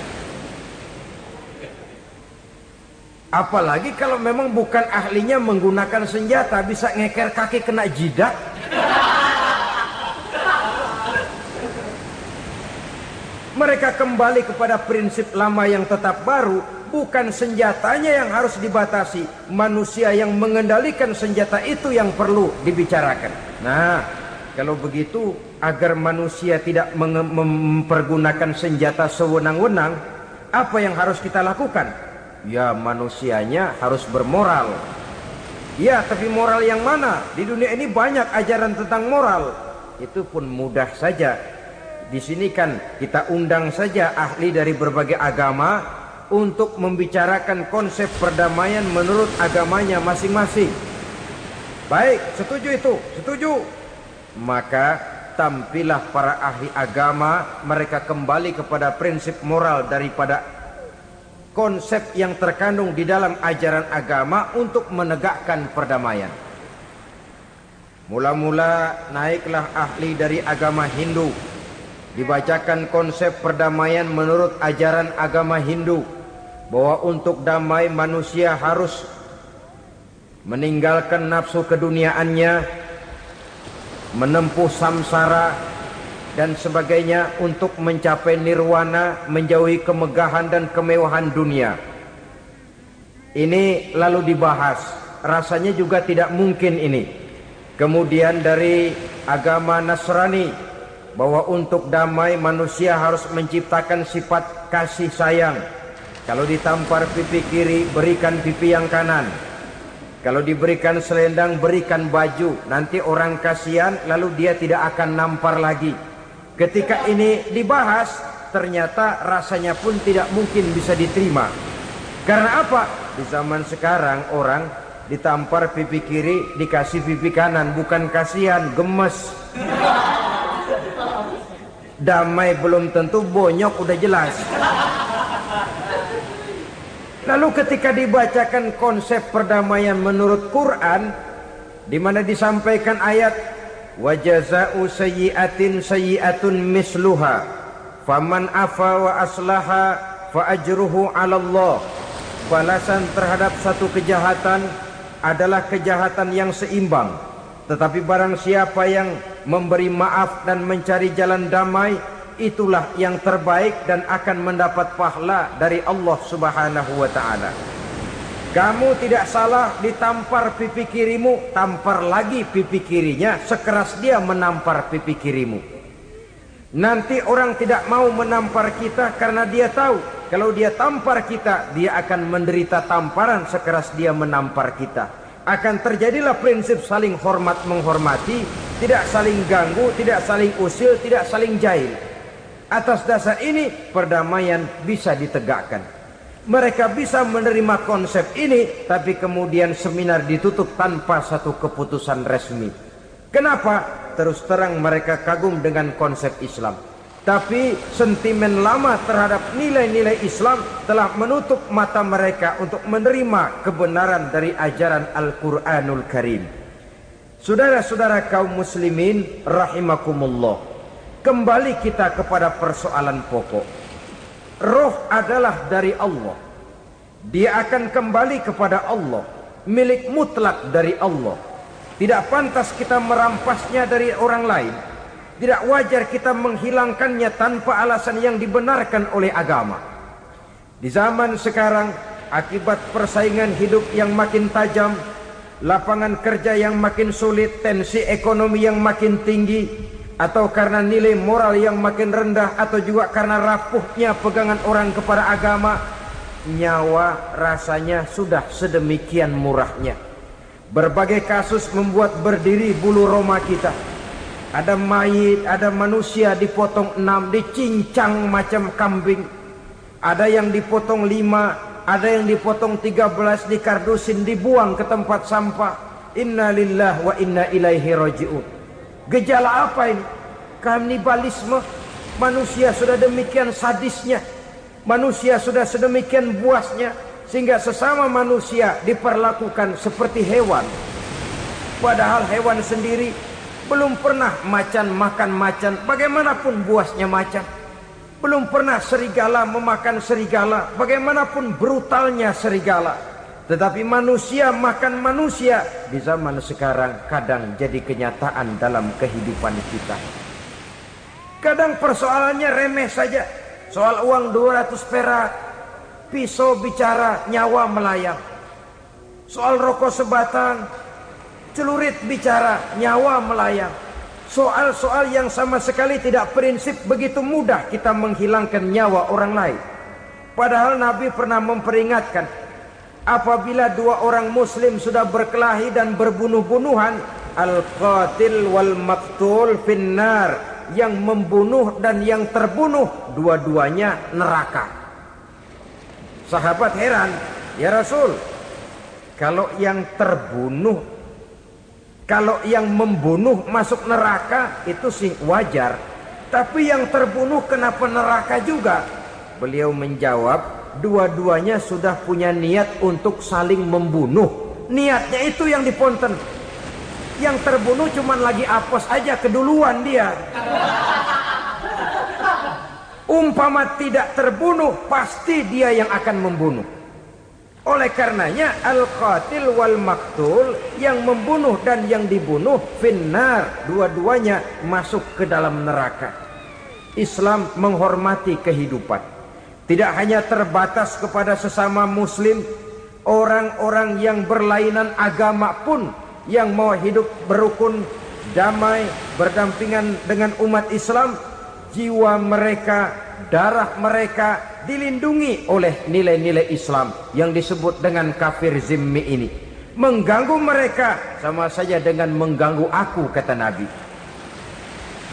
Apalagi kalau memang bukan ahlinya menggunakan senjata, bisa ngeker kaki kena jidat. Mereka kembali kepada prinsip lama yang tetap baru. Bukan senjatanya yang harus dibatasi, manusia yang mengendalikan senjata itu yang perlu dibicarakan. Nah, kalau begitu, agar manusia tidak mempergunakan senjata sewenang-wenang, apa yang harus kita lakukan? Ya, manusianya harus bermoral. Ya, tapi moral yang mana? Di dunia ini banyak ajaran tentang moral. Itu pun mudah saja. Di sini kan kita undang saja ahli dari berbagai agama untuk membicarakan konsep perdamaian menurut agamanya masing-masing. Baik, setuju itu? Setuju. Maka tampillah para ahli agama, mereka kembali kepada prinsip moral daripada konsep yang terkandung di dalam ajaran agama untuk menegakkan perdamaian. Mula-mula naiklah ahli dari agama Hindu, dibacakan konsep perdamaian menurut ajaran agama Hindu, bahwa untuk damai manusia harus meninggalkan nafsu keduniaannya, menempuh samsara dan sebagainya untuk mencapai nirwana, menjauhi kemegahan dan kemewahan dunia. Ini lalu dibahas, rasanya juga tidak mungkin ini. Kemudian dari agama Nasrani, bahwa untuk damai manusia harus menciptakan sifat kasih sayang. Kalau ditampar pipi kiri, berikan pipi yang kanan. Kalau diberikan selendang, berikan baju. Nanti orang kasihan, lalu dia tidak akan nampar lagi. Ketika ini dibahas, ternyata rasanya pun tidak mungkin bisa diterima. Karena apa? Di zaman sekarang orang ditampar pipi kiri, dikasih pipi kanan. Bukan kasihan, gemes. Damai belum tentu, bonyok udah jelas. Lalu ketika dibacakan konsep perdamaian menurut Quran, di mana disampaikan ayat wa jazaa'u sayyi'atin sayyi'atun misluha faman afa wa aslaha fa ajruhu 'ala Allah. Balasan terhadap satu kejahatan adalah kejahatan yang seimbang, tetapi barang siapa yang memberi maaf dan mencari jalan damai, itulah yang terbaik dan akan mendapat pahala dari Allah Subhanahu wa ta'ala. Kamu tidak salah ditampar pipi kirimu, tampar lagi pipi kirinya sekeras dia menampar pipi kirimu. Nanti orang tidak mau menampar kita karena dia tahu kalau dia tampar kita, dia akan menderita tamparan sekeras dia menampar kita. Akan terjadilah prinsip saling hormat menghormati, tidak saling ganggu, tidak saling usil, tidak saling jahil. Atas dasar ini perdamaian bisa ditegakkan. Mereka bisa menerima konsep ini, tapi kemudian seminar ditutup tanpa satu keputusan resmi. Kenapa? Terus terang mereka kagum dengan konsep Islam, tapi sentimen lama terhadap nilai-nilai Islam telah menutup mata mereka untuk menerima kebenaran dari ajaran Al-Quranul Karim. Saudara-saudara kaum muslimin rahimakumullah, kembali kita kepada persoalan pokok. Roh adalah dari Allah. Dia akan kembali kepada Allah, milik mutlak dari Allah. Tidak pantas kita merampasnya dari orang lain. Tidak wajar kita menghilangkannya tanpa alasan yang dibenarkan oleh agama. Di zaman sekarang, akibat persaingan hidup yang makin tajam, lapangan kerja yang makin sulit, tensi ekonomi yang makin tinggi, atau karena nilai moral yang makin rendah, atau juga karena rapuhnya pegangan orang kepada agama, nyawa rasanya sudah sedemikian murahnya. Berbagai kasus membuat berdiri bulu roma kita. Ada mayit, ada manusia dipotong 6, dicincang macam kambing. Ada yang dipotong 5, ada yang dipotong 13, dikardusin, dibuang ke tempat sampah. Inna lillahi wa inna ilaihi raji'un. Gejala apa ini? Kanibalisme. Manusia sudah demikian sadisnya, manusia sudah sedemikian buasnya, sehingga sesama manusia diperlakukan seperti hewan. Padahal hewan sendiri belum pernah macan makan macan, bagaimanapun buasnya macan. Belum pernah serigala memakan serigala, bagaimanapun brutalnya serigala. Tetapi manusia makan manusia di zaman sekarang kadang jadi kenyataan dalam kehidupan kita. Kadang persoalannya remeh saja. Soal uang 200 perak, pisau bicara, nyawa melayang. Soal rokok sebatang, celurit bicara, nyawa melayang. Soal-soal yang sama sekali tidak prinsip, begitu mudah kita menghilangkan nyawa orang lain. Padahal Nabi pernah memperingatkan, apabila dua orang muslim sudah berkelahi dan berbunuh-bunuhan, al-qatil wal maqtul finnar, yang membunuh dan yang terbunuh dua-duanya neraka. Sahabat heran, ya Rasul, kalau yang terbunuh, kalau yang membunuh masuk neraka itu sih wajar, tapi yang terbunuh kenapa neraka juga? Beliau menjawab, dua-duanya sudah punya niat untuk saling membunuh. Niatnya itu yang diponten. Yang terbunuh cuman lagi apes aja, keduluan dia. Umpama tidak terbunuh, pasti dia yang akan membunuh. Oleh karenanya al-qatil wal maktul, yang membunuh dan yang dibunuh finnar, dua-duanya masuk ke dalam neraka. Islam menghormati kehidupan, tidak hanya terbatas kepada sesama muslim, orang-orang yang berlainan agama pun yang mau hidup berukun, damai, berdampingan dengan umat Islam, jiwa mereka, darah mereka dilindungi oleh nilai-nilai Islam yang disebut dengan kafir zimmi ini. Mengganggu mereka sama saja dengan mengganggu aku, kata Nabi.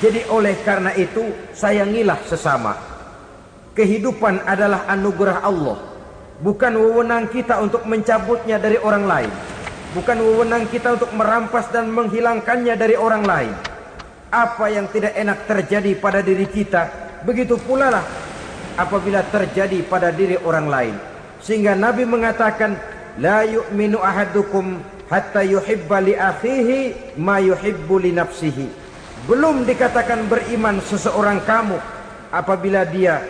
Jadi oleh karena itu sayangilah sesama. Kehidupan adalah anugerah Allah, bukan wewenang kita untuk mencabutnya dari orang lain, bukan wewenang kita untuk merampas dan menghilangkannya dari orang lain. Apa yang tidak enak terjadi pada diri kita, begitu pula lah apabila terjadi pada diri orang lain. Sehingga Nabi mengatakan, la yu'minu ahadukum hatta yuhibba li akhihi ma yuhibbu li nafsihi. Belum dikatakan beriman seseorang kamu apabila dia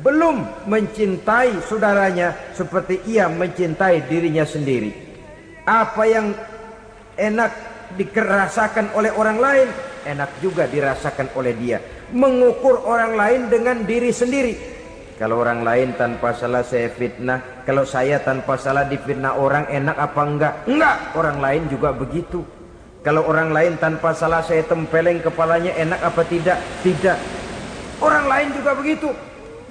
belum mencintai saudaranya seperti ia mencintai dirinya sendiri. Apa yang enak dirasakan oleh orang lain, enak juga dirasakan oleh dia. Mengukur orang lain dengan diri sendiri. Kalau orang lain tanpa salah saya fitnah, kalau saya tanpa salah difitnah orang, enak apa enggak? Enggak, orang lain juga begitu. Kalau orang lain tanpa salah saya tempeleng kepalanya, enak apa tidak? Tidak. Orang lain juga begitu.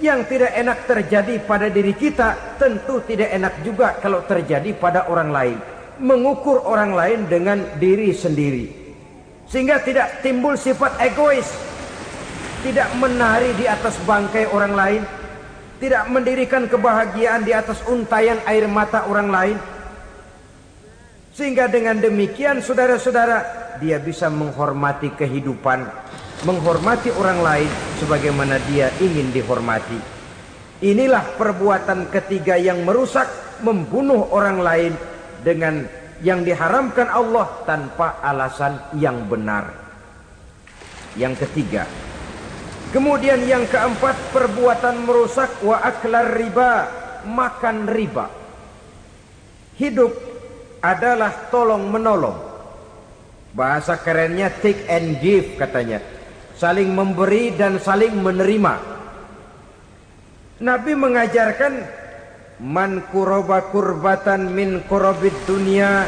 Yang tidak enak terjadi pada diri kita, tentu tidak enak juga kalau terjadi pada orang lain. Mengukur orang lain dengan diri sendiri, sehingga tidak timbul sifat egois, tidak menari di atas bangkai orang lain, tidak mendirikan kebahagiaan di atas untayan air mata orang lain. Sehingga dengan demikian saudara-saudara, dia bisa menghormati kehidupan, menghormati orang lain sebagaimana dia ingin dihormati. Inilah perbuatan ketiga yang merusak, membunuh orang lain dengan yang diharamkan Allah tanpa alasan yang benar. Yang ketiga. Kemudian yang keempat, perbuatan merusak wa aklar riba, makan riba. Hidup adalah tolong menolong. Bahasa kerennya take and give katanya. Saling memberi dan saling menerima. Nabi mengajarkan, man kuraba kurbatan min kurabid dunya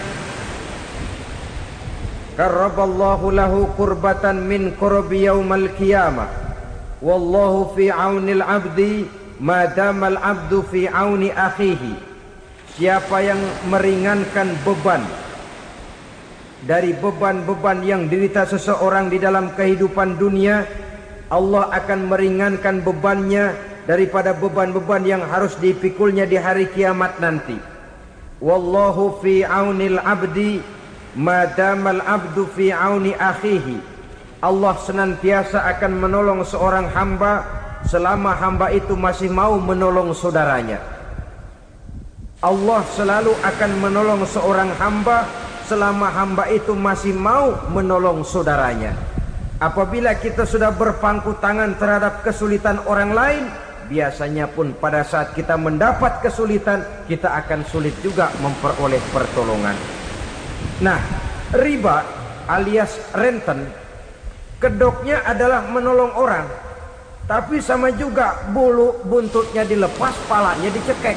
karaballahu lahu kurbatan min kurabi yaumal qiyamah. Wallahu fi aunil abdi madamal abdu fi auni akhihi. Siapa yang meringankan beban dari beban-beban yang derita seseorang di dalam kehidupan dunia, Allah akan meringankan bebannya daripada beban-beban yang harus dipikulnya di hari kiamat nanti. Wallahu fi aunil abdi Madamal abdu fi auni akhihi, Allah senantiasa akan menolong seorang hamba selama hamba itu masih mau menolong saudaranya. Allah selalu akan menolong seorang hamba selama hamba itu masih mau menolong saudaranya. Apabila kita sudah berpangku tangan terhadap kesulitan orang lain, biasanya pun pada saat kita mendapat kesulitan, kita akan sulit juga memperoleh pertolongan. Nah, riba alias renten, kedoknya adalah menolong orang, tapi sama juga bulu buntutnya dilepas, palanya dicekek.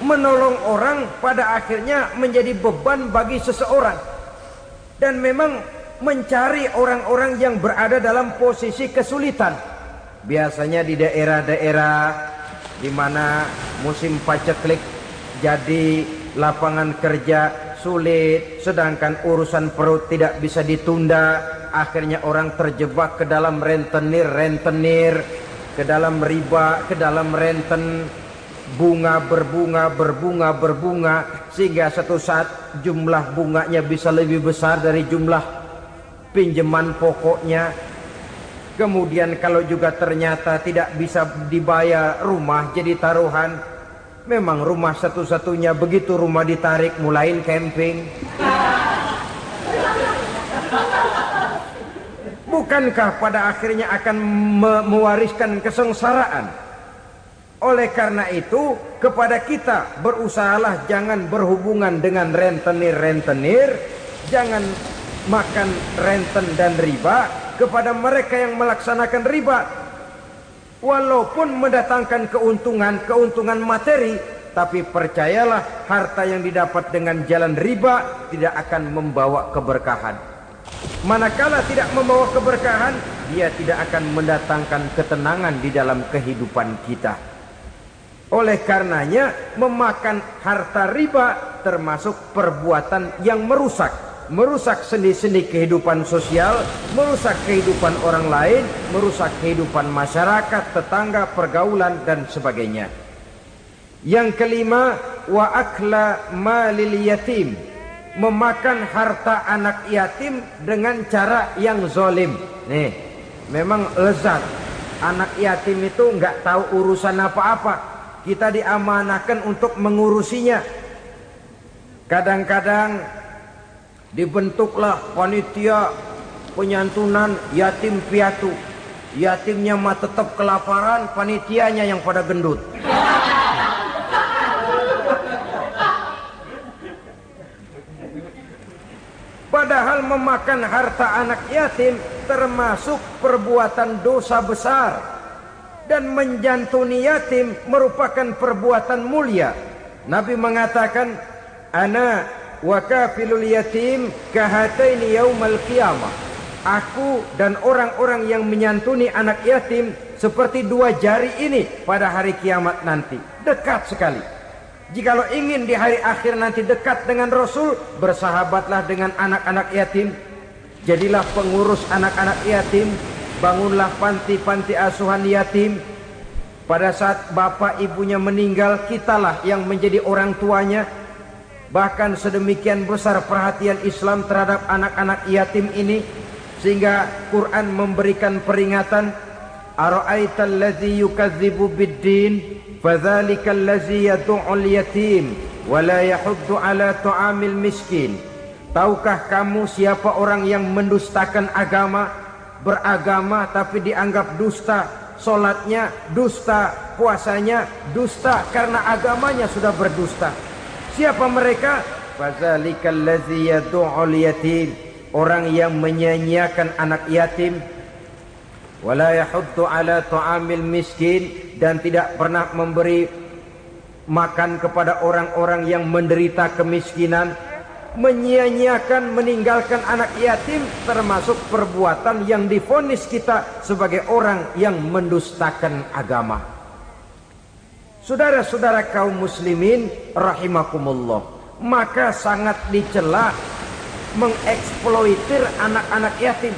Menolong orang pada akhirnya menjadi beban bagi seseorang. Dan memang mencari orang-orang yang berada dalam posisi kesulitan, biasanya di daerah-daerah di mana musim paceklik, jadi lapangan kerja sulit, sedangkan urusan perut tidak bisa ditunda. Akhirnya orang terjebak ke dalam rentenir, ke dalam riba, ke dalam renten. Bunga berbunga, sehingga satu saat jumlah bunganya bisa lebih besar dari jumlah pinjaman pokoknya. Kemudian kalau juga ternyata tidak bisa dibayar, rumah jadi taruhan. Memang rumah satu-satunya, begitu rumah ditarik mulain camping. Bukankah pada akhirnya akan mewariskan kesengsaraan? Oleh karena itu, kepada kita berusahalah jangan berhubungan dengan rentenir, jangan makan renten dan riba. Kepada mereka yang melaksanakan riba, walaupun mendatangkan keuntungan materi, tapi percayalah, harta yang didapat dengan jalan riba tidak akan membawa keberkahan. Manakala tidak membawa keberkahan, dia tidak akan mendatangkan ketenangan di dalam kehidupan kita. Oleh karenanya, memakan harta riba termasuk perbuatan yang merusak sendi-sendi kehidupan sosial, merusak kehidupan orang lain, merusak kehidupan masyarakat, tetangga, pergaulan, dan sebagainya. Yang kelima, wa akla malil yatim, memakan harta anak yatim dengan cara yang zalim. Nih, memang lezat. Anak yatim itu nggak tahu urusan apa-apa. Kita diamanahkan untuk mengurusinya. Kadang-kadang dibentuklah panitia penyantunan yatim piatu. Yatimnya mah tetap kelaparan, panitianya yang pada gendut. Padahal memakan harta anak yatim termasuk perbuatan dosa besar. Dan menjantuni yatim merupakan perbuatan mulia. Nabi mengatakan, ana wa kafilul yatim kahataini yaumal qiyamah. Aku dan orang-orang yang menyantuni anak yatim seperti dua jari ini pada hari kiamat nanti. Dekat sekali. Jikalau ingin di hari akhir nanti dekat dengan Rasul, bersahabatlah dengan anak-anak yatim. Jadilah pengurus anak-anak yatim. Bangunlah panti-panti asuhan yatim. Pada saat bapak ibunya meninggal, kitalah yang menjadi orang tuanya. Bahkan sedemikian besar perhatian Islam terhadap anak-anak yatim ini, sehingga Quran memberikan peringatan, ara'aital ladzi yukadzibu bid-din fadzalikal ladzi yad'ul yatim wa la yahuddu ala ta'amil miskin. Tahukah kamu siapa orang yang mendustakan agama? Beragama tapi dianggap dusta, solatnya dusta, puasanya dusta, karena agamanya sudah berdusta. Siapa mereka? Fadzalikal ladzi yad'ul yatim, orang yang menyia-nyiakan anak yatim. Wala yahuddu ala ta'amil miskin, dan tidak pernah memberi makan kepada orang-orang yang menderita kemiskinan. Menyia-nyiakan, meninggalkan anak yatim termasuk perbuatan yang divonis kita sebagai orang yang mendustakan agama. Saudara-saudara kaum muslimin rahimakumullah, maka sangat dicela mengeksploitir anak-anak yatim,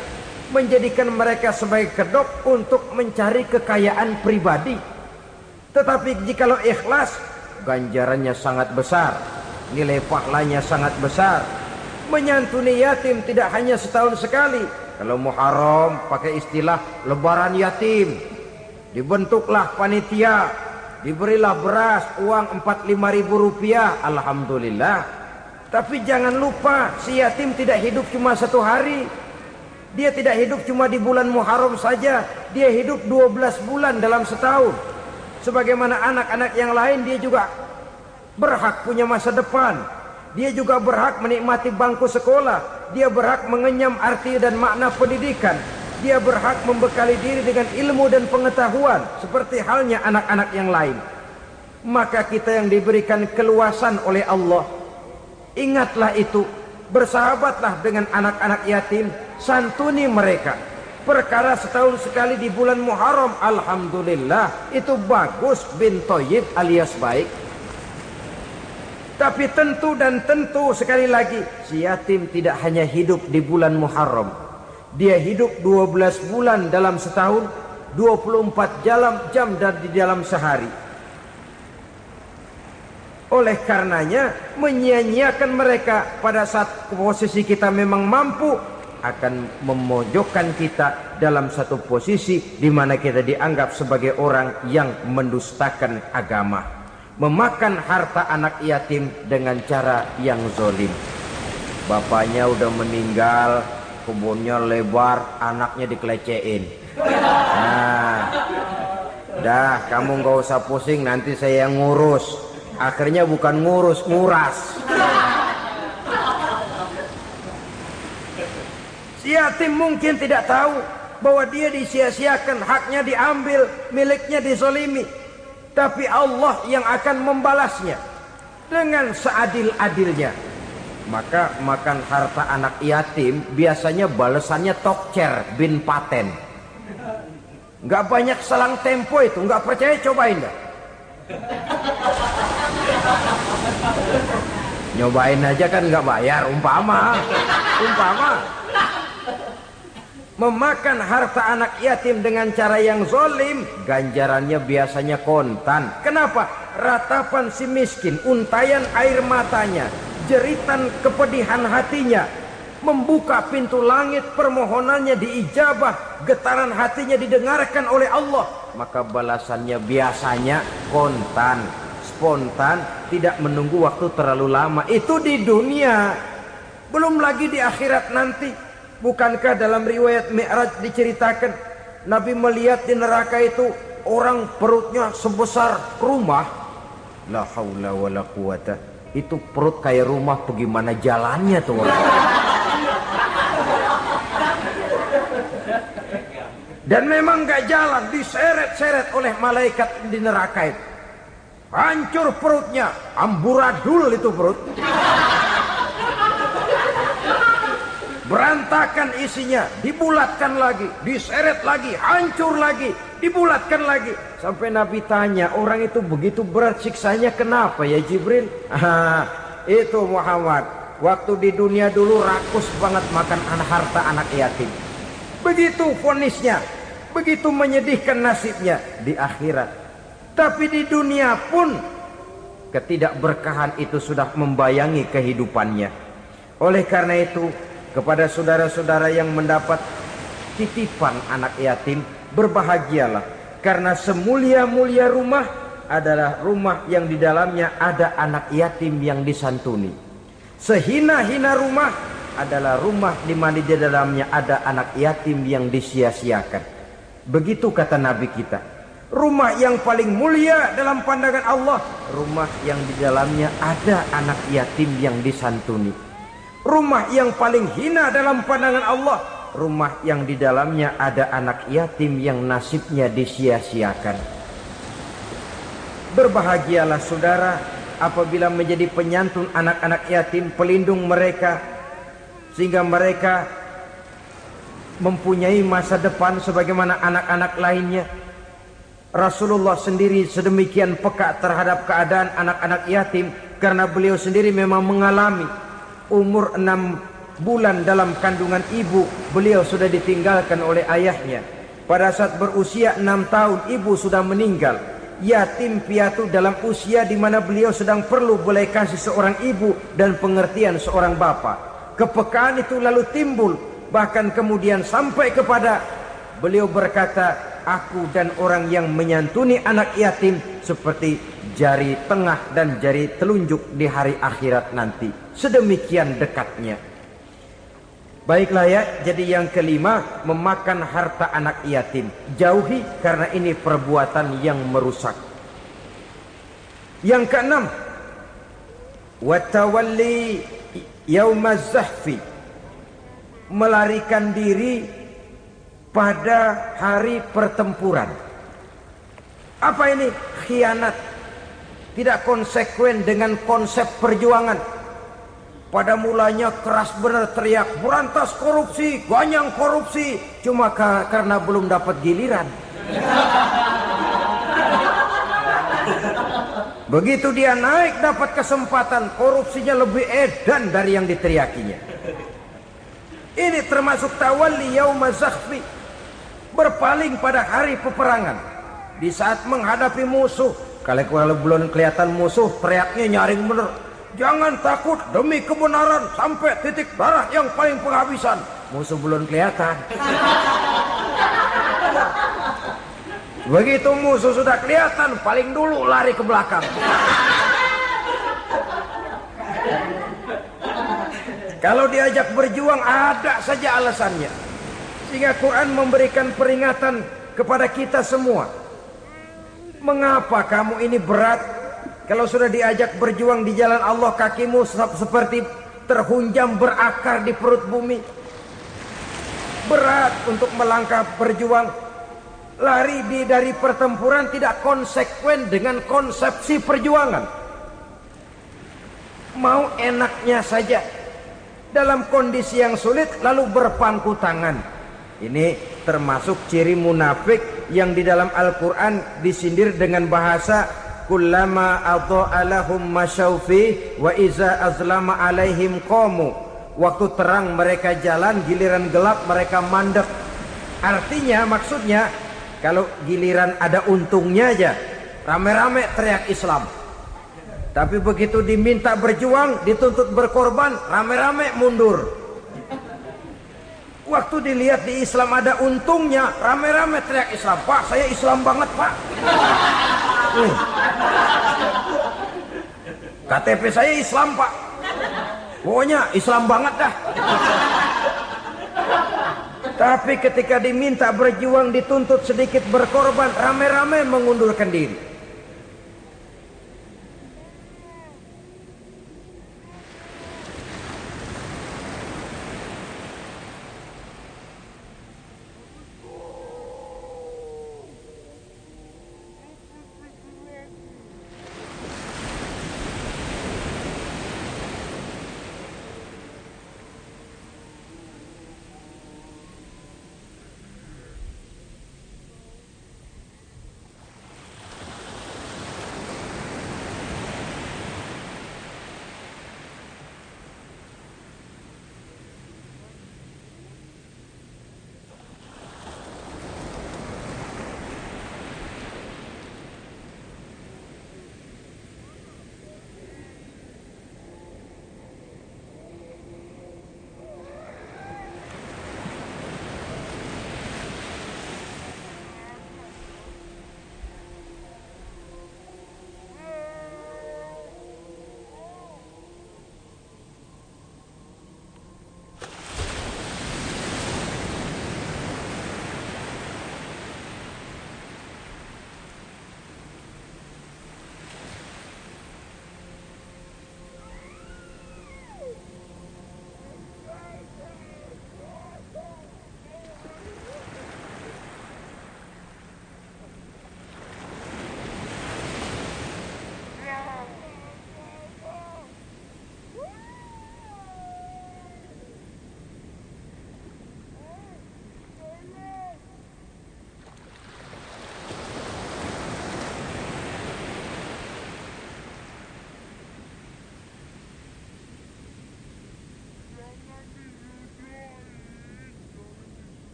menjadikan mereka sebagai kedok untuk mencari kekayaan pribadi. Tetapi jikalau ikhlas, ganjarannya sangat besar. nilai pahalanya sangat besar. Menyantuni yatim tidak hanya setahun sekali. Kalau Muharram pakai istilah lebaran yatim. Dibentuklah panitia, diberilah beras, uang 4-5 ribu rupiah, alhamdulillah. Tapi jangan lupa, si yatim tidak hidup cuma satu hari. Dia tidak hidup cuma di bulan Muharram saja. Dia hidup 12 bulan dalam setahun. Sebagaimana anak-anak yang lain, dia juga berhak punya masa depan. Dia juga berhak menikmati bangku sekolah. Dia berhak mengenyam arti dan makna pendidikan. Dia berhak membekali diri dengan ilmu dan pengetahuan, seperti halnya anak-anak yang lain. Maka kita yang diberikan keluasan oleh Allah, ingatlah itu, bersahabatlah dengan anak-anak yatim, santuni mereka. Perkara setahun sekali di bulan Muharram, alhamdulillah, itu bagus bin Thayyib alias baik. Tapi tentu dan tentu sekali lagi, si yatim tidak hanya hidup di bulan Muharram. Dia hidup 12 bulan dalam setahun, 24 jam di dalam sehari. Oleh karenanya, menyia-nyiakan mereka pada saat posisi kita memang mampu akan memojokkan kita dalam satu posisi di mana kita dianggap sebagai orang yang mendustakan agama. Memakan harta anak yatim dengan cara yang zolim. Bapaknya udah meninggal, kebunnya lebar, anaknya dikelecehin. Nah, dah kamu gak usah pusing, nanti saya yang ngurus. Akhirnya bukan ngurus, nguras. Si yatim mungkin tidak tahu bahwa dia disia-siakan, haknya diambil, miliknya dizolimi. Tapi Allah yang akan membalasnya dengan seadil-adilnya. Maka makan harta anak yatim biasanya balasannya tokcer bin paten. Nggak banyak selang tempo itu, nggak percaya cobain dah. Nyobain aja kan nggak bayar, umpama. Memakan harta anak yatim dengan cara yang zolim, ganjarannya biasanya kontan. Kenapa? Ratapan si miskin, untayan air matanya, jeritan kepedihan hatinya, membuka pintu langit, permohonannya diijabah, getaran hatinya didengarkan oleh Allah. Maka balasannya biasanya kontan, spontan, tidak menunggu waktu terlalu lama. Itu di dunia, belum lagi di akhirat nanti. Bukankah dalam riwayat Mi'raj diceritakan Nabi melihat di neraka itu orang perutnya sebesar rumah. La haula wala quwata. Itu perut kayak rumah, bagaimana jalannya tuh orang. Dan memang gak jalan, diseret-seret oleh malaikat di neraka itu. Hancur perutnya, amburadul itu perut. Berantakan isinya, dibulatkan lagi, diseret lagi, hancur lagi, dibulatkan lagi. Sampai Nabi tanya, orang itu begitu berat siksanya kenapa ya Jibril? Itu Muhammad, waktu di dunia dulu rakus banget makan harta anak yatim. Begitu vonisnya, begitu menyedihkan nasibnya di akhirat. Tapi di dunia pun ketidakberkahan itu sudah membayangi kehidupannya. Oleh karena itu, kepada saudara-saudara yang mendapat titipan anak yatim, berbahagialah, karena semulia-mulia rumah adalah rumah yang di dalamnya ada anak yatim yang disantuni. Sehina-hina rumah adalah rumah di mana di dalamnya ada anak yatim yang disia-siakan. Begitu kata Nabi kita. Rumah yang paling mulia dalam pandangan Allah, rumah yang di dalamnya ada anak yatim yang disantuni. Rumah yang paling hina dalam pandangan Allah, rumah yang di dalamnya ada anak yatim yang nasibnya disia-siakan. Berbahagialah saudara apabila menjadi penyantun anak-anak yatim, pelindung mereka, sehingga mereka mempunyai masa depan sebagaimana anak-anak lainnya. Rasulullah sendiri sedemikian peka terhadap keadaan anak-anak yatim karena beliau sendiri memang mengalami. Umur 6 bulan dalam kandungan ibu, beliau sudah ditinggalkan oleh ayahnya. Pada saat berusia 6 tahun, ibu sudah meninggal. yatim piatu dalam usia di mana beliau sedang perlu belas kasih seorang ibu dan pengertian seorang bapak. Kepekaan itu lalu timbul, bahkan kemudian sampai kepada beliau berkata, aku dan orang yang menyantuni anak yatim seperti jari tengah dan jari telunjuk di hari akhirat nanti. Sedemikian dekatnya. Baiklah ya, jadi yang kelima, memakan harta anak yatim. Jauhi karena ini perbuatan yang merusak. Yang keenam, watawalli yaumaz zahfi, melarikan diri pada hari pertempuran. Apa ini? Khianat. Tidak konsekuen dengan konsep perjuangan. Pada mulanya keras benar teriak, berantas korupsi, ganyang korupsi. Cuma karena belum dapat giliran. Begitu dia naik dapat kesempatan, korupsinya lebih edan dari yang diteriakinya. Ini termasuk tawalli yaumaz zahfi, berpaling pada hari peperangan. Di saat menghadapi musuh, kalau belum kelihatan musuh, teriaknya nyaring bener. Jangan takut, demi kebenaran sampai titik darah yang paling penghabisan. Musuh belum kelihatan. Begitu musuh sudah kelihatan, paling dulu lari ke belakang. Kalau diajak berjuang ada saja alasannya. Sehingga Quran memberikan peringatan kepada kita semua. Mengapa kamu ini berat? Kalau sudah diajak berjuang di jalan Allah, kakimu seperti terhunjam berakar di perut bumi. Berat untuk melangkah berjuang. Lari dari pertempuran tidak konsekuen dengan konsepsi perjuangan. Mau enaknya saja. Dalam kondisi yang sulit lalu berpangku tangan. Ini termasuk ciri munafik yang di dalam Al-Quran disindir dengan bahasa kullama adha'a lahum masyaufi wa iza azlama alaihim qamu. Waktu terang mereka jalan, giliran gelap mereka mandek. Artinya, maksudnya kalau giliran ada untungnya aja rame-rame teriak Islam. Tapi begitu diminta berjuang, dituntut berkorban, rame-rame mundur. Waktu dilihat di Islam ada untungnya, rame-rame teriak Islam. Pak, saya Islam banget, Pak. KTP saya Islam, Pak. Pokoknya Islam banget dah. Tapi ketika diminta berjuang, dituntut sedikit berkorban, rame-rame mengundurkan diri.